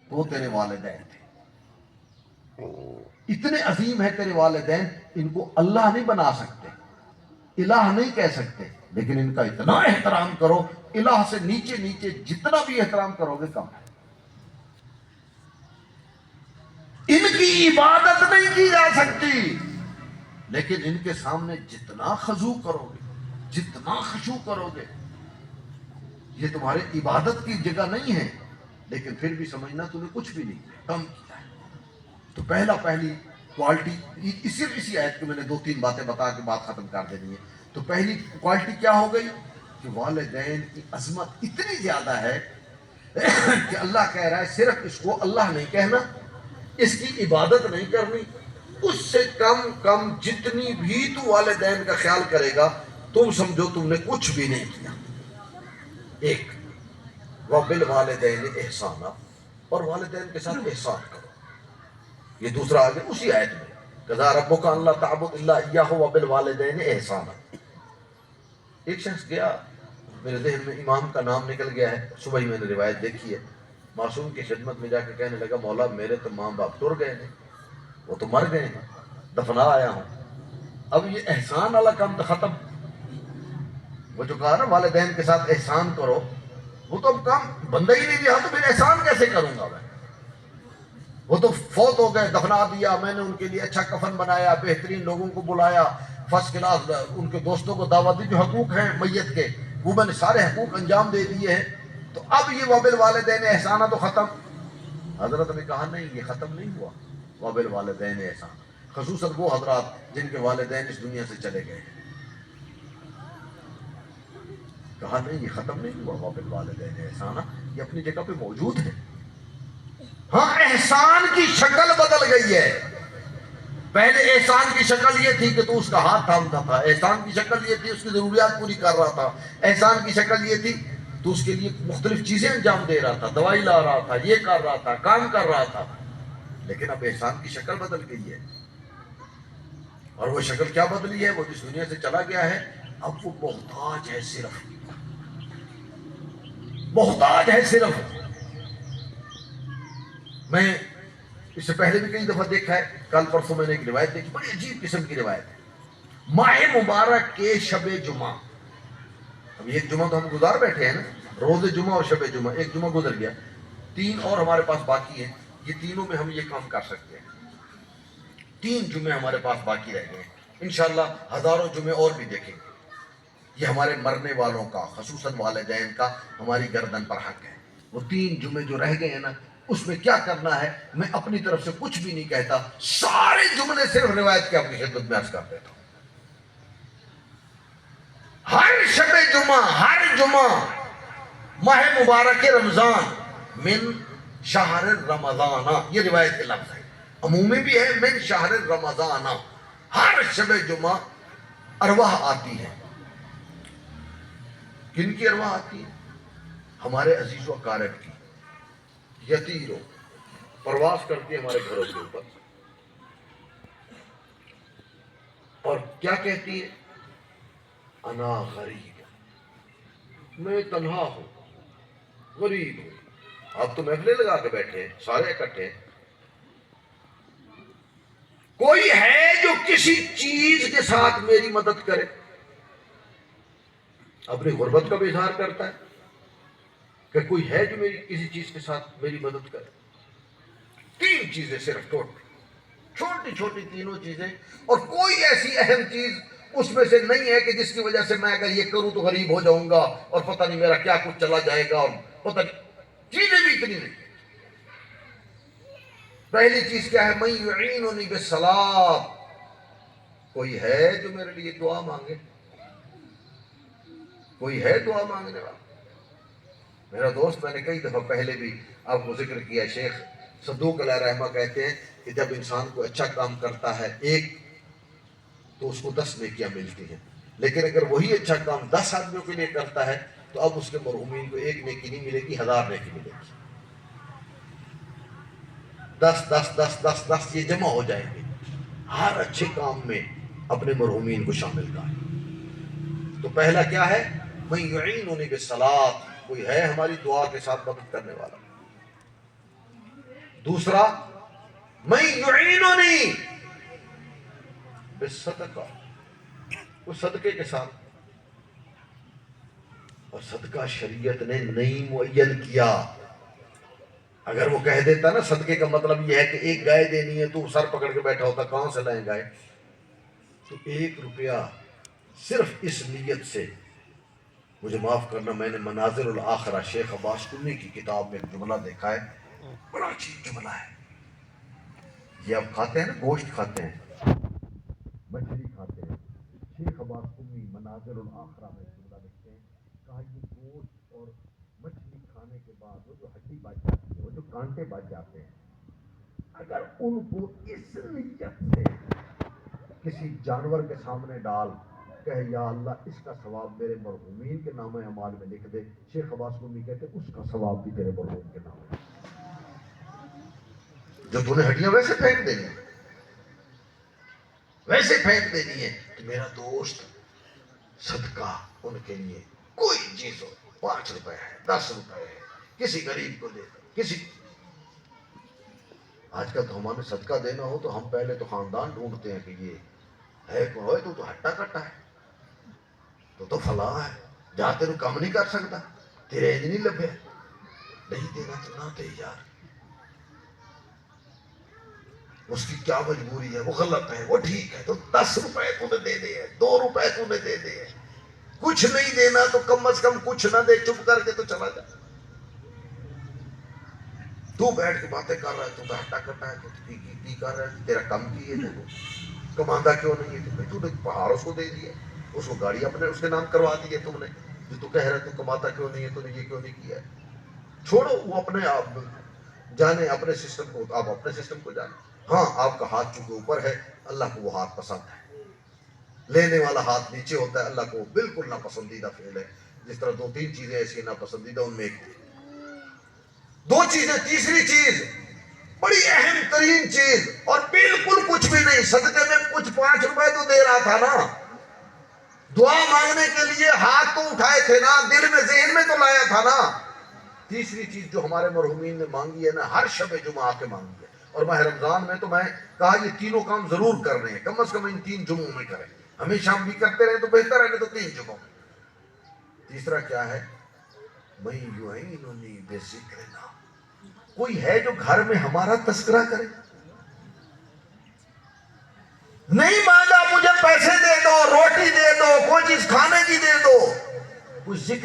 وہ تیرے والدین تھے. اتنے عظیم ہے تیرے والدین، ان کو اللہ نہیں بنا سکتے، الہ نہیں کہہ سکتے، لیکن ان کا اتنا احترام کرو، الہ سے نیچے نیچے جتنا بھی احترام کرو گے کم ہے. ان کی عبادت نہیں کی جا سکتی، لیکن ان کے سامنے جتنا خضوع کرو گے، جتنا خشوع کرو گے، یہ تمہارے عبادت کی جگہ نہیں ہے، لیکن پھر بھی سمجھنا تمہیں کچھ بھی نہیں کیا، کم کیا ہے. تو پہلی کوالٹی، صرف اسی آیت کو میں نے 2-3 باتیں بتا کے بات ختم کر دینی ہے. تو پہلی کوالٹی کیا ہو گئی کہ والدین کی عظمت اتنی زیادہ ہے کہ اللہ کہہ رہا ہے صرف اس کو اللہ نہیں کہنا، اس کی عبادت نہیں کرنی، اس سے کم جتنی بھی تو والدین کا خیال کرے گا تم سمجھو تم نے کچھ بھی نہیں کیا. ایک وَبِالْوَالِدَيْنِ احسانا، اور والدین کے ساتھ احسان کرو. یہ دوسرا آگے اسی آیت میں قَضَىٰ رَبُّكَ أَلَّا تَعْبُدُوا إِلَّا إِيَّاهُ وَبِالْوَالِدَيْنِ احسانا. ایک شخص گیا، میرے ذہن میں امام کا نام نکل گیا ہے، صبح ہی میں نے روایت دیکھی ہے، معصوم کی خدمت میں جا کے کہنے لگا مولا میرے تو ماں باپ ٹر گئے ہیں، وہ تو مر گئے ہیں، دفنا آیا ہوں، اب یہ احسان والا کام تو ختم. وہ جو کہا نا والدین کے ساتھ احسان کرو، وہ تو اب کام بندہ ہی نہیں دیا تو پھر احسان کیسے کروں گا میں؟ وہ تو فوت ہو گئے، دفنا دیا، میں نے ان کے لیے اچھا کفن بنایا، بہترین لوگوں کو بلایا، فرسٹ کلاس ان کے دوستوں کو دعوت دی، جو حقوق ہیں میت کے وہ میں نے سارے حقوق انجام دے دیے ہیں، تو اب یہ وبالوالدین احسانہ تو ختم. حضرت نے کہا نہیں، یہ ختم نہیں ہوا وبالوالدین احسانہ، خصوصاً وہ حضرات جن کے والدین اس دنیا سے چلے گئے ہیں. کہا نہیں یہ ختم نہیں ہوا وبالوالدین احسانہ، یہ اپنی جگہ پہ موجود ہے. ہاں احسان کی شکل بدل گئی ہے. پہلے احسان کی شکل یہ تھی کہ تو اس کا ہاتھ تھامتا تھا، احسان کی شکل یہ تھی اس کی ضروریات پوری کر رہا تھا، احسان کی شکل یہ تھی تو اس کے لیے مختلف چیزیں انجام دے رہا تھا، دوائی لا رہا تھا، یہ کر رہا تھا، کام کر رہا تھا. لیکن اب احسان کی شکل بدل گئی ہے، اور وہ شکل کیا بدلی ہے؟ وہ جس دنیا سے چلا گیا ہے اب وہ محتاج ہے، صرف محتاج ہے صرف. میں اس سے پہلے بھی کئی دفعہ دیکھا ہے، کل پرسوں میں نے ایک روایت دیکھی، بڑی عجیب قسم کی روایت ہے. ماہ مبارک کے شب جمعہ، اب ایک جمعہ تو ہم گزار بیٹھے ہیں نا، روز جمعہ اور شب جمعہ، ایک جمعہ گزر گیا، 3 اور ہمارے پاس باقی ہیں، یہ تینوں میں ہم یہ کام کر سکتے ہیں. 3 جمعے ہمارے پاس باقی رہ گئے ہیں، انشاءاللہ ہزاروں جمعے اور بھی دیکھیں گے. یہ ہمارے مرنے والوں کا، خصوصاً والدین کا ہماری گردن پر حق ہے. وہ 3 جمعے جو رہ گئے ہیں نا، اس میں کیا کرنا ہے؟ میں اپنی طرف سے کچھ بھی نہیں کہتا، سارے جملے صرف روایت کے اپنی خدمت میں عرض کر دیتا ہوں. ہر شب جمعہ، ہر جمعہ ماہ مبارک رمضان، من شہر رمضان، یہ روایت کے لفظ ہے، عمومی بھی ہے، من شہر رمضان. ہر شب جمعہ ارواح آتی ہے. کن کی ارواح آتی ہے؟ ہمارے عزیز و اقارب کی. یتیرو پرواز کرتی ہے ہمارے گھروں کے اوپر، اور کیا کہتی ہے؟ انا غریب، میں تنہا ہوں، غریب ہوں. اب تو محفلیں لگا کے بیٹھے ہیں، سارے اکٹھے. کوئی ہے جو کسی چیز کے ساتھ میری مدد کرے؟ اپنی غربت کا بھی اظہار کرتا ہے کہ کوئی ہے جو میری کسی چیز کے ساتھ میری مدد کرے. 3 چیزیں صرف چھوٹی چھوٹی تینوں چیزیں، اور کوئی ایسی اہم چیز اس میں سے نہیں ہے کہ جس کی وجہ سے میں اگر یہ کروں تو غریب ہو جاؤں گا اور پتہ نہیں میرا کیا کچھ چلا جائے گا، اور پتہ نہیں، چیزیں بھی اتنی نہیں. پہلی چیز کیا ہے؟ من یعیننی بالصلاۃ، کوئی ہے جو میرے لیے دعا مانگے؟ کوئی ہے دعا مانگنے والا؟ میرا دوست، میں نے کئی دفعہ پہلے بھی آپ کو ذکر کیا، شیخ صدوق علیہ رحمہ کہتے ہیں کہ جب انسان کو اچھا کام کرتا ہے ایک تو اس کو 10 نیکیاں ملتی ہیں، لیکن اگر وہی اچھا کام 10 آدمیوں کے لیے کرتا ہے تو اب اس کے مرحومین کو 1 نیکی نہیں ملے گی، 1000 نیکی ملے گی. 10 10 10 10 10 یہ جمع ہو جائیں گے. ہر اچھے کام میں اپنے مرحومین کو شامل کریں. تو پہلا کیا ہے؟ من یعیننی بالصلاۃ، کوئی ہے ہماری دعا کے ساتھ مدد کرنے والا. دوسرا من یعیننی بالصدقہ، اس صدقے کے ساتھ. اور صدقہ شریعت نے نہیں معین کیا. اگر وہ کہہ دیتا نا صدقے کا مطلب یہ ہے کہ ایک گائے دینی ہے، تو سر پکڑ کے بیٹھا ہوتا کہاں سے لائیں گائے. تو 1 روپیہ صرف اس نیت سے. مجھے معاف کرنا، میں نے مناظر الاخرہ شیخ عباس کنی کی کتاب میں ایک جملہ دیکھا ہے، بڑا عجیب جملہ ہے. یہ اب کھاتے ہیں نا، گوشت کھاتے ہیں، مچھلی کھاتے ہیں. شیخ عباس کنی مناظر الاخرہ میں جملہ لکھتے ہیں، کہا یہ گوشت اور مچھلی کھانے کے بعد وہ جو ہڈی بچ جاتی ہے، وہ جو کانٹے بچ جاتے ہیں، اگر ان کو اس نیت سے کسی جانور کے سامنے ڈال کہ یا اللہ اس کا ثواب میرے مرحومین کے نام اعمال میں لکھ دے، شیخ عباس کنی کہتے اس کا ثواب بھی تیرے مرحوم کے نام ہے. جو تو نے ہڈیاں ویسے پھینک دینی، ویسے پھینک دینی ہے. تو میرا دوست صدقہ ان کے لیے کوئی چیز ہو، 5 روپے ہے، 10 روپے ہے، کسی غریب کو دے دو. کسی آج کل تو ہمیں صدقہ دینا ہو تو ہم پہلے تو خاندان ڈھونڈتے ہیں کہ یہ ہے کون ہے، تو ہٹا کٹا ہے، تو فلاں ہے، جا تیرے کم نہیں کر سکتا، تیرے انج نہیں لبے. نہیں دینا تو نہ دے یار، اس کی کیا مجبوری ہے، وہ غلط ہے، وہ ٹھیک ہے. تو 10 روپے تو نے دے دے، 2 روپے تو نے دے دے. کچھ نہیں دینا تو کم از کم کچھ نہ دے، چپ کر کے تو چلا جا. تو بیٹھ کے باتیں کر رہا ہے، تو ہٹا کٹا ہے، تو کی کر رہا ہے، تیرا کم کی ہے، دیکھو کماندہ کیوں نہیں ہے. تو بھائی تو نے پہاڑ اس کو دے دیا، اس کو گاڑی اپنے اس کے نام کروا دی ہے تم نے. جو تو کہہ رہا ہے تو کماتا کیوں نہیں ہے، تو نے یہ کیوں نہیں کیا ہے. چھوڑو، وہ اپنے آپ جانے اپنے سسٹم کو، آپ اپنے سسٹم کو جانے. ہاں آپ کا ہاتھ چونکہ اوپر ہے، اللہ کو وہ ہاتھ پسند ہے. لینے والا ہاتھ نیچے ہوتا ہے، اللہ کو وہ بالکل ناپسندیدہ فعل ہے. جس طرح 2-3 چیزیں ایسی ناپسندیدہ، ان میں ایک تھی. 2 چیزیں، تیسری چیز بڑی اہم ترین چیز، اور بالکل کچھ بھی نہیں. صدقے میں کچھ 5 روپے تو دے رہا تھا نا، دعا مانگنے کے لیے ہاتھ تو اٹھائے تھے نا، دل میں ذہن میں تو لایا تھا نا. تیسری چیز جو ہمارے مرحومین نے مانگی ہے نا، ہر شب جمعہ آ کے مانگی ہے. اور ماہ رمضان میں تو میں کہا یہ تینوں کام ضرور کرنے ہیں، کم از کم ان 3 جمعوں میں کریں. ہمیشہ ہم بھی کرتے رہے تو بہتر ہے، نہیں تو 3 جمعوں میں. تیسرا کیا ہے؟ میں یعیننی بذکرنا، کوئی ہے جو گھر میں ہمارا تذکرہ کرے. نہیں مانگا مجھے پیسے دے دو، روٹی دے دو، کوئی چیز کھانے کی دے دو، کچھ ذکر